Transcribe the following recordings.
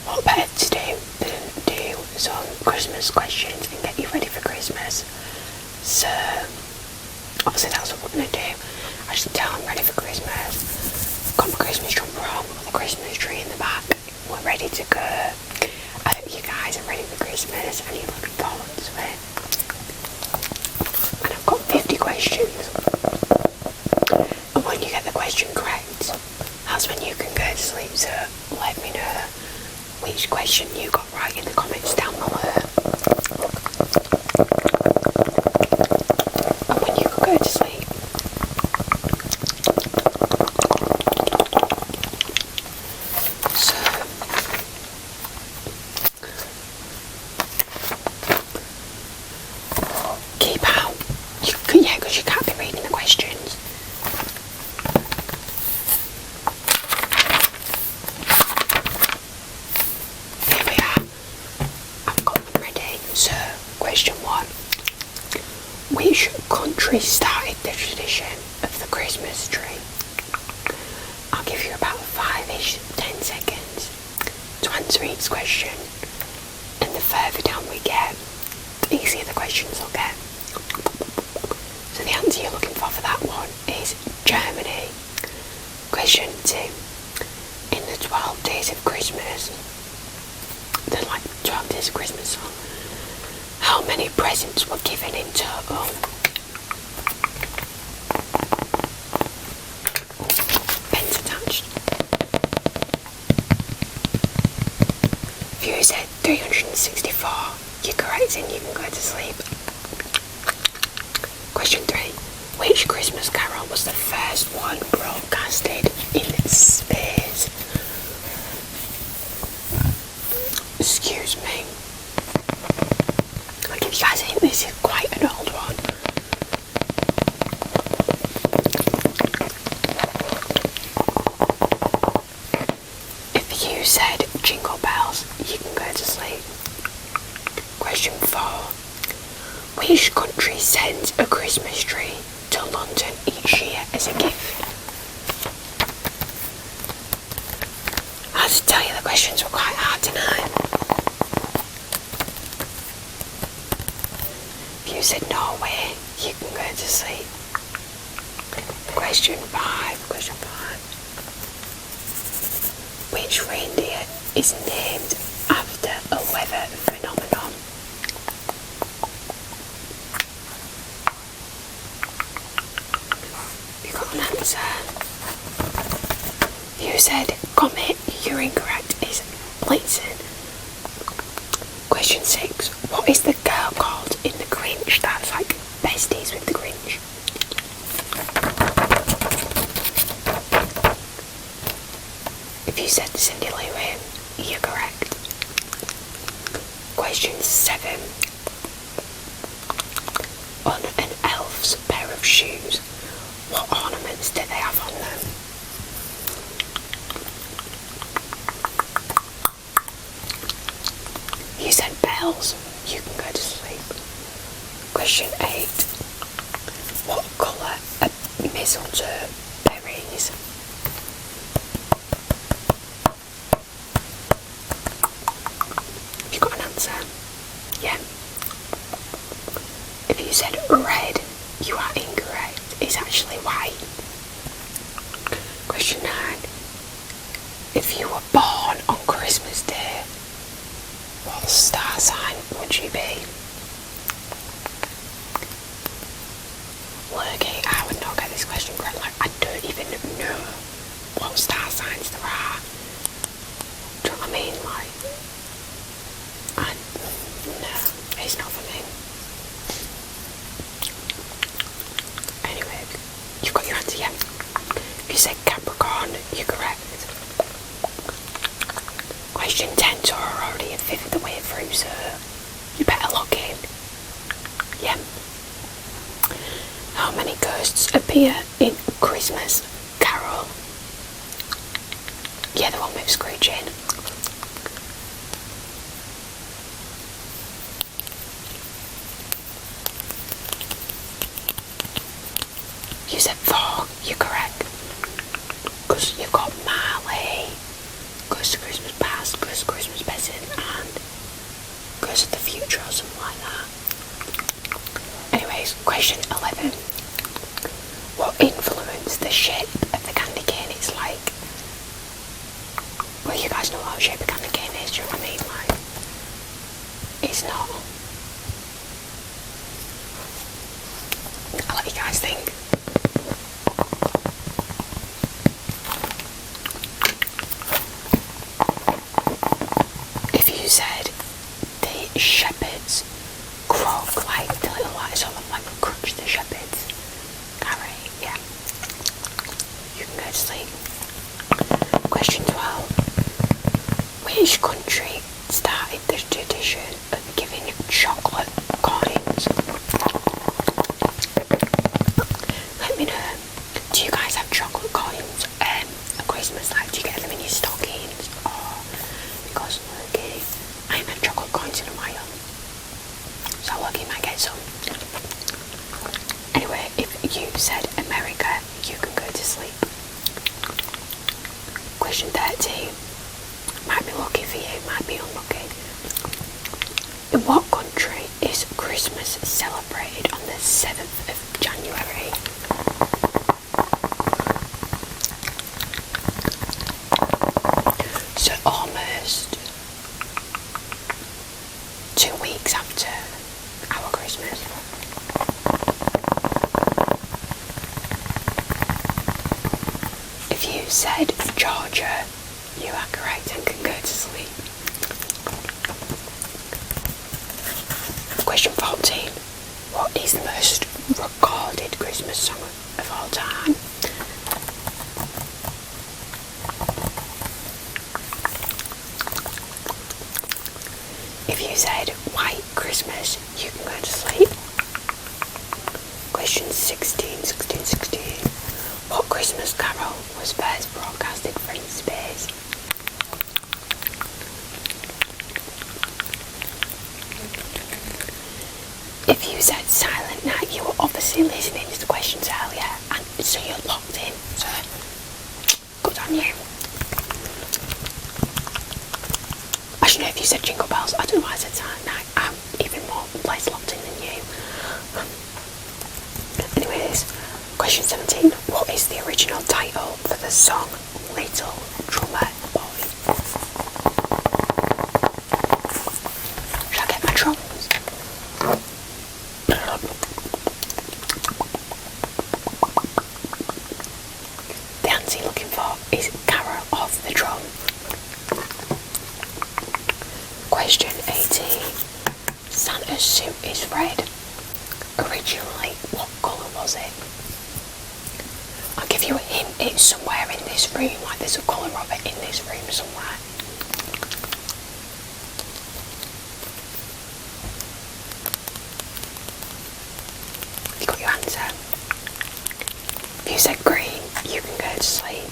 what better to do than do some Christmas questions and get you ready for Christmas? So, obviously that's what we're going to do. I should tell I'm ready for Christmas. Got my Christmas jumper on, got the Christmas tree in the back. We're ready to go. I hope you guys are ready for Christmas and you're looking forward to it. And I've got 50 questions. And when you get the question correct, that's when you can go to sleep. So let me know which question you got right in the comments down below. And when you can go to sleep. So keep out. Yeah, because you can't be reading the questions. Here we are. I've got them ready. So, question 1. Which country started the tradition of the Christmas tree? I'll give you about 5-ish, 10 seconds to answer each question. And the further down we get, the easier the questions will get. So the answer you're looking for that one is Germany. Question 2. In the 12 days of Christmas, there's like 12 days of Christmas song, how many presents were given in total? Pens attached. If you said 364, you're correct and you can go to sleep. Question 3. Which Christmas carol was the first one broadcasted in space? Excuse me. I'll give you guys a hint, this is quite an old one. If you said Jingle Bells, you can go to sleep. Question 4. Which country sends a Christmas tree to London each year as a gift? I have to tell you, the questions were quite hard tonight. If you said Norway, you can go to sleep. Question 5. Which reindeer is named after a weather phenomenon? You got an answer? You said Comet, you're incorrect, it's Blitzen. Question 6. What is the girl called in The Grinch that's like besties with the Grinch? If you said Cindy Lou Who, you're correct. Question 7. On an elf's pair of shoes, what ornaments do they have on them? You said bells, you can go to sleep. Question 8. What colour are mistletoe berries? You got an answer? Yeah. If you said red, you are incorrect. It's actually white. Question 9. If you were born on Christmas Day, what star sign would you be? Lurky, I would not get this question correct. Like, I don't even know what star signs there are. Do you know what I mean? Like, no, it's not for me. Anyway, you've got your answer, yeah? If you said Capricorn, you're correct. Question 10, so we're already a fifth of the way through, so you better lock in. Yeah. How many ghosts appear in Christmas Carol? Yeah, the one with Scrooge in. You said 4, you're correct. Because you've got Marley, Ghost of Christmas Past, Ghost of Christmas said the shepherds croak like the little like sort of like crunch the shepherds. Alright, yeah. You can go to sleep. Question 12. Which country started the tradition of giving chocolate coins? Let me know. Do you guys have chocolate coins at Christmas? Like, do you get them in your stockings? Or because Loki, I haven't had chocolate coins in a while, so Loki might get some. Anyway, if you said America, you can go to sleep. Question 13. Might be lucky for you, might be unlucky. In what country is Christmas celebrated on the 7th of January? So almost 2 weeks after our Christmas. If you said Georgia, you are correct and can go to sleep. Question 14. What is the most recorded Christmas song of all time? If you said White Christmas, you can go to sleep. Question 16. What Christmas carol was first broadcasted from space? If you said Silent Night, you were obviously listening to the questions earlier, and so you're locked in, so good on you. Actually, no, if you said Jingle Bells, I don't know why I said Silent Night. I'm even more less locked in than you. Anyways, question 17. What is the original title for the song Little Drummer Boy? Should I get my drums? The answer you're looking for is Carol of the Drum. Question 18. Santa's suit is red. Originally, what colour was it? I'll give you a hint, it's somewhere in this room, like there's a colour of it in this room somewhere. You got your answer? If you said green, you can go to sleep.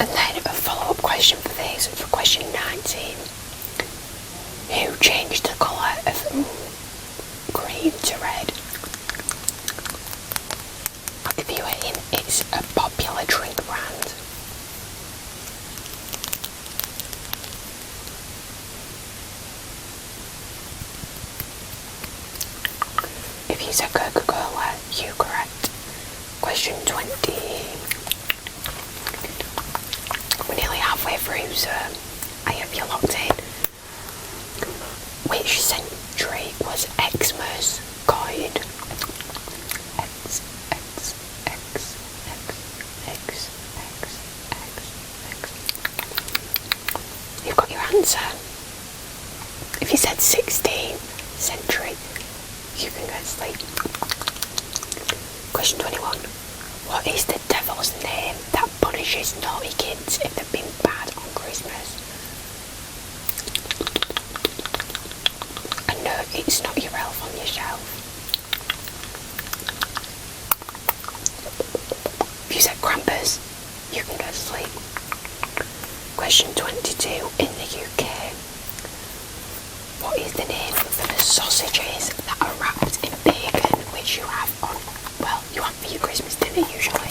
And then a follow-up question for this, for question 19. Who changed the colour of green to red? I'll give you a hint, it's a popular drink brand. If you said Coca-Cola, you correct. Question 20. We're nearly halfway through, so I hope you're locked in. Which century was Xmas coined? X. You've got your answer. If you said 16th century, you can go to sleep. Question 21. What is the devil's name that punishes naughty kids if they've been bad on Christmas? And no, it's not your elf on your shelf. If you said Krampus, you can go to sleep. Question 22. In the UK, what is the name for the sausages that are wrapped in bacon, which you have on, well, you have for your Christmas dinner usually?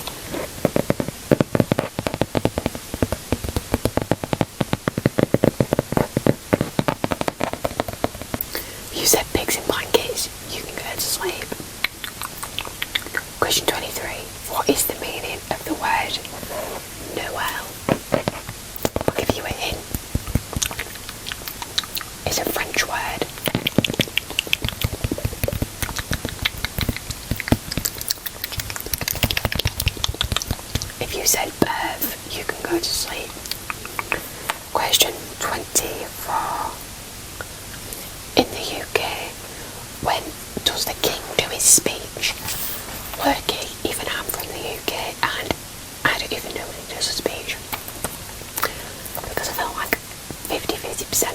You said pigs in blankets, you can go to sleep. Question 23. What is the meaning of the word Noel? I'll give you a hint. It's a French word. If you said birth, you can go to sleep. Question 24. does the king do his speech? Lurky, even I'm from the UK and I don't even know when he does a speech. Because I feel like 50%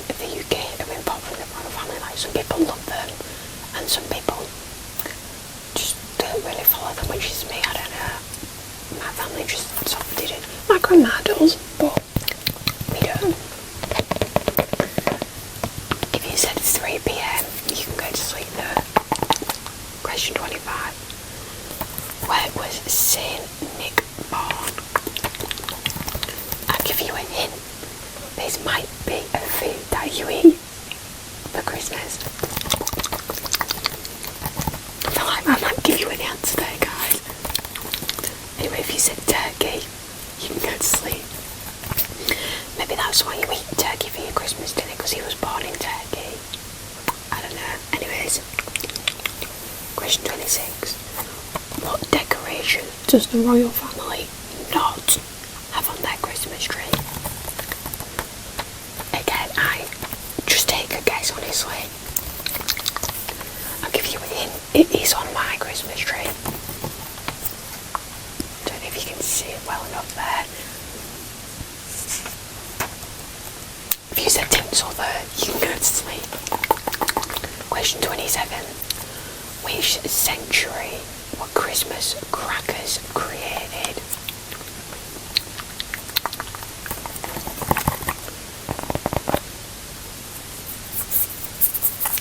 of the UK are involved in the royal family. Like, some people love them and some people just don't really follow them, which is me. I don't know. My family just sort of didn't. My grandma does, but we don't. If you said it's 3 PM, you can go to sleep now. Question 25. Where was Saint Nick born? I'll give you a hint. This might be a food that you eat for Christmas. I feel like I might give you an answer there, guys. Anyway, if you said turkey, you can go to sleep. Maybe that's why you eat turkey for your Christmas dinner, because he was born in Turkey. I don't know. Anyways, question 26. What decoration does the royal family not have on their Christmas tree? Again, I just take a guess, honestly. I'll give you a hint. It is on my Christmas tree. Don't know if you can see it well enough there. If you said tinsel there, you can go to sleep. Question 27. Which century were Christmas crackers created?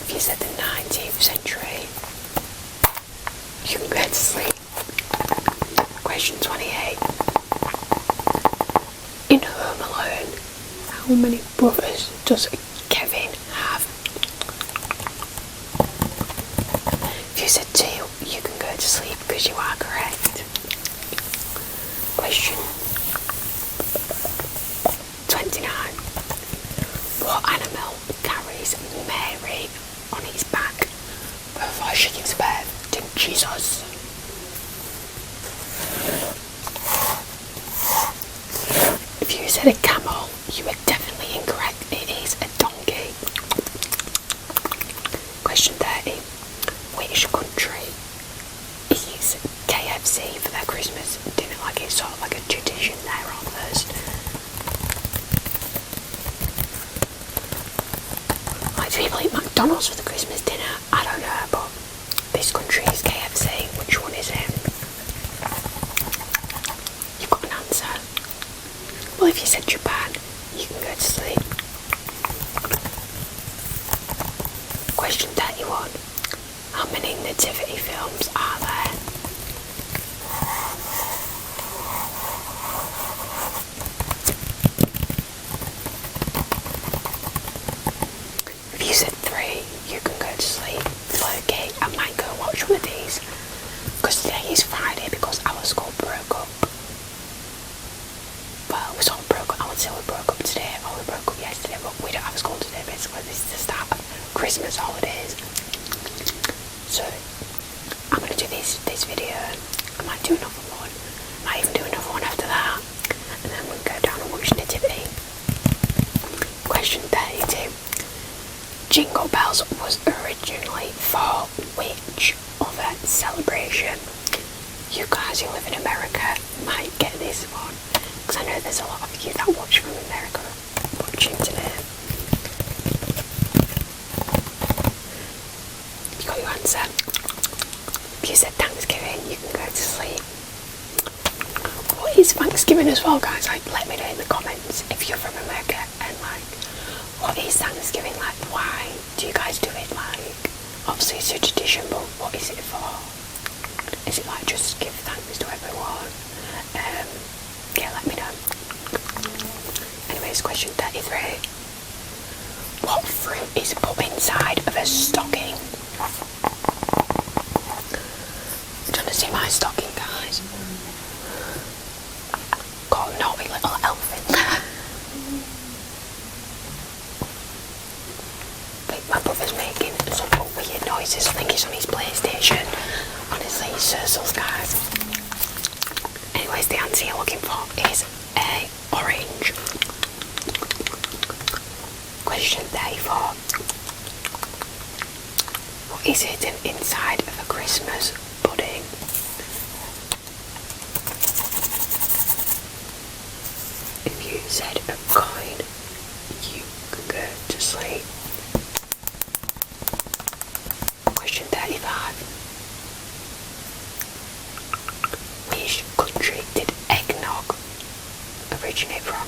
If you said the 19th century, you can go to sleep. Question 28. In Home Alone, how many brothers does Kevin have? If you said 2, you can go to sleep because you are correct. Question 29. What animal carries Mary on its back before she gives birth to Jesus? If you said a camel, you were definitely incorrect. It is a donkey. Question 30. Which country eats KFC for their Christmas dinner? Like, it's sort of like a tradition there almost. Like, do people eat McDonald's for the Christmas dinner? I don't know, but this country is KFC. Which one is it? You've got an answer. Well, if you said Japan, you can go to sleep. Question 31. How many nativity films are there? If you said 3, you can go to sleep. Okay, I might go watch one of these, because today is Friday, because our school broke up. Well, we sort of broke up. I would say we broke up today, or we broke up yesterday, but we don't have school today. Basically, this is the start of Christmas holidays. So I'm going to do this video. I might do another one. I might even do another one after that. And then we'll go down and watch Nativity. Question 32. Jingle Bells was originally for which other celebration? You guys who live in America might get this one, because I know there's a lot of you that watch from America watching today. You got your answer? If you said Thanksgiving, you can go to sleep. What is Thanksgiving as well, guys? Like, let me know in the comments if you're from America, and like, what is Thanksgiving like? Why do you guys do it? Like, obviously it's a tradition, but what is it for? Is it like just give thanks to everyone? Yeah, let me know. Anyways, question 33. What fruit is put inside of a stocking? Do you want to see my stocking, guys? Got a naughty little elf in there. Wait, my brother's making some weird noises. I think he's on his PlayStation. Honestly, he's so sus, guys. Anyways, the answer you're looking for is A, orange. Question 34. What What is hidden inside of a Christmas pudding? If you said a coin, you can go to sleep. Question 35. Which country did eggnog originate from?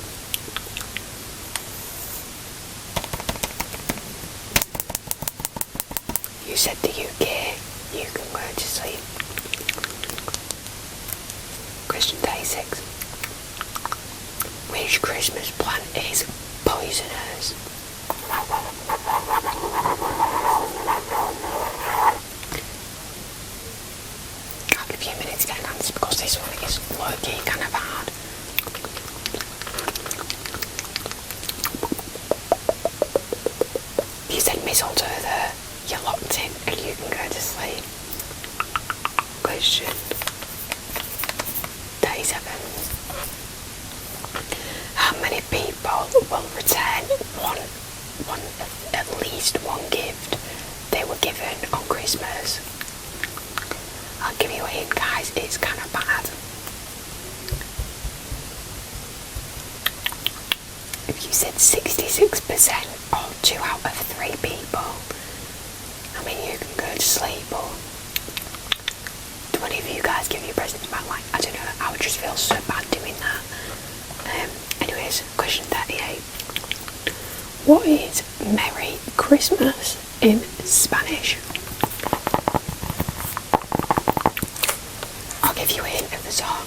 You said the UK, you can go to sleep. Question 36. Which Christmas plant is poisonous? I'll give you a minute to get an answer because this one is low-key kind of hard. You said mistletoe there, you're locked in and you can go to sleep. Question 37. How many people will return at least one gift they were given on Christmas? I'll give you a hint, guys, it's kind of bad. If you said 66% or 2 out of 3 people, I mean, you can go to sleep, or do any of you guys give your presents back? Like, I don't know, I would just feel so bad doing that. Anyways, question 38. What is Merry Christmas in Spanish? I'll give you a hint of the song.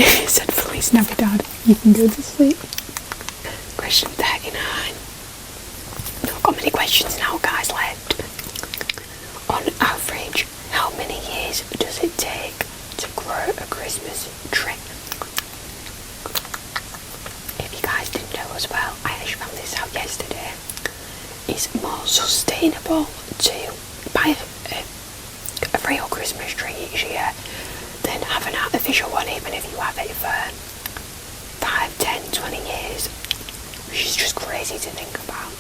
It said Feliz Navidad. You can go to sleep. Question 39. Not got many questions now, guys, left. On average, how many years does it take to grow a Christmas tree? If you guys didn't know as well, I actually found this out yesterday. It's more sustainable to buy a real Christmas tree each year than have an artificial one, even if you have it for 5, 10, 20 years, which is just crazy to think about.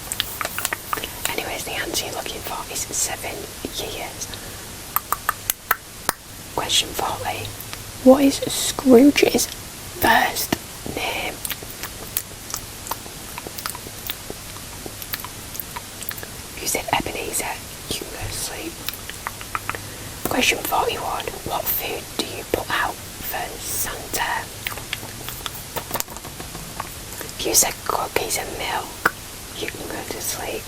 Anyways, the answer you're looking for is 7 years. Question 40. What is Scrooge's first name? If you said Ebenezer, you can go to sleep. Question 41. What food do you put out for Santa? If you said cookies and milk, you can go to sleep.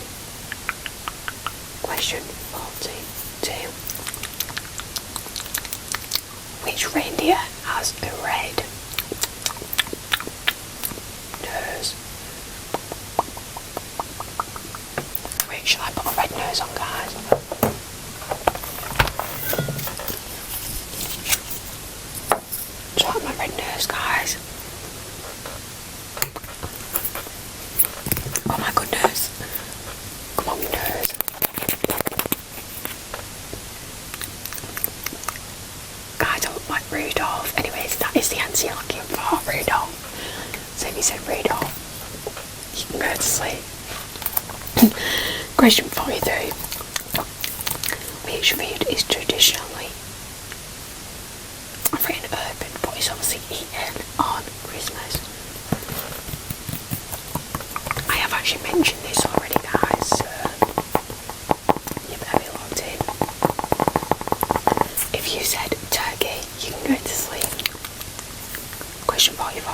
Question 42. Which reindeer has a red nose? Wait, shall I put a red nose on, guys? Do you like my red nose, guys? Oh my goodness. Come on, nose. Guys, I look like Rudolph. Anyways, that is the answer you're looking for, Rudolph. So if you said Rudolph, you can go to sleep. Question 43. Which food is traditionally, I've written urban, but it's obviously eaten on Christmas? I have actually mentioned this already, guys, so you're very locked in. If you said turkey, you can go to sleep. Question 44.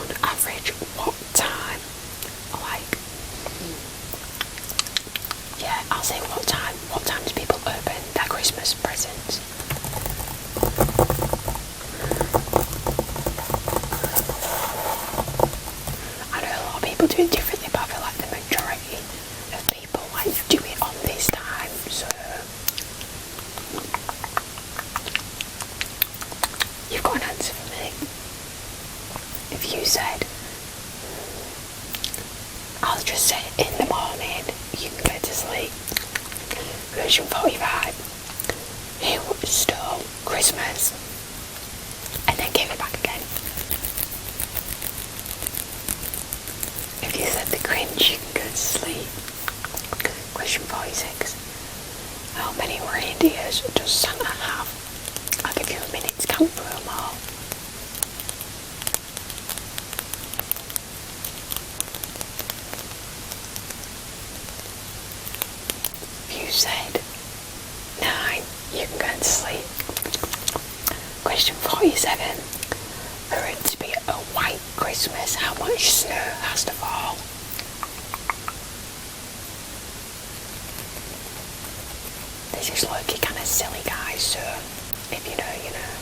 On average, what time, I'll say what time do people open their Christmas presents? I know a lot of people do it differently, but I feel like the majority of people do it on this time, so you've got an answer for me. If you said, I'll just say in the morning, you can go to sleep. Question 45. Who stole Christmas and then give it back again. If you said the Grinch, you can go to sleep. Question 46. How many reindeers does Santa have? I'll give you a minute to count through them all. If you said 9, you can go to sleep. Question 47. For it to be a white Christmas, how much snow has to fall? This is looking kind of silly, guys, so if you know, you know.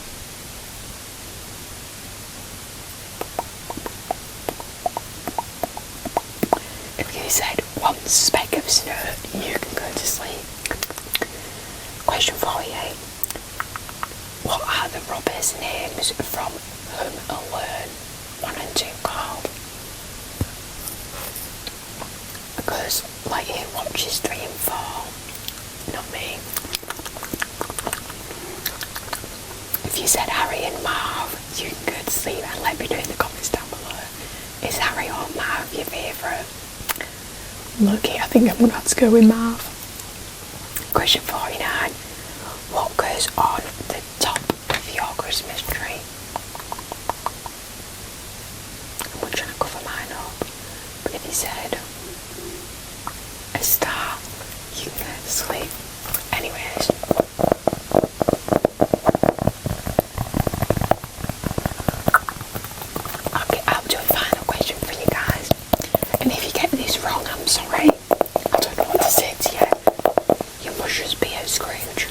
If you said 1 speck of snow, you can go to sleep. Question 48. What are the robbers' names from Home Alone 1 and 2 called? Because Lightyear watches 3 and 4, not me. If you said Harry and Marv, you can go to sleep and let me know in the comments down below. Is Harry or Marv your favourite? Lucky, I think I'm going to have to go with Marv. Question 49. What goes on the top of your Christmas tree? I'm trying to cover mine up. But if you said a star, you can go to sleep. Anyways. I'll do a final question for you guys. And if you get this wrong, I'm sorry. I don't know what to say to you. You must just be a Scrooge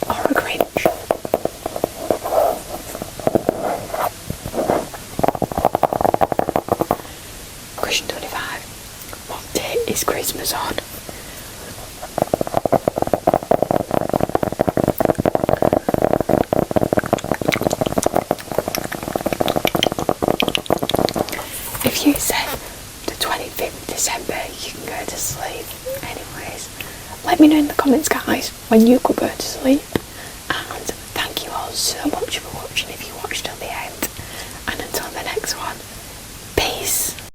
or a Grinch. Question 25. What day is Christmas on? If you said the 25th December, you can go to sleep. Anyways, let me know in the comments, guys, when you could go to sleep. And thank you all so much for watching if you watched till the end. And until the next one, peace.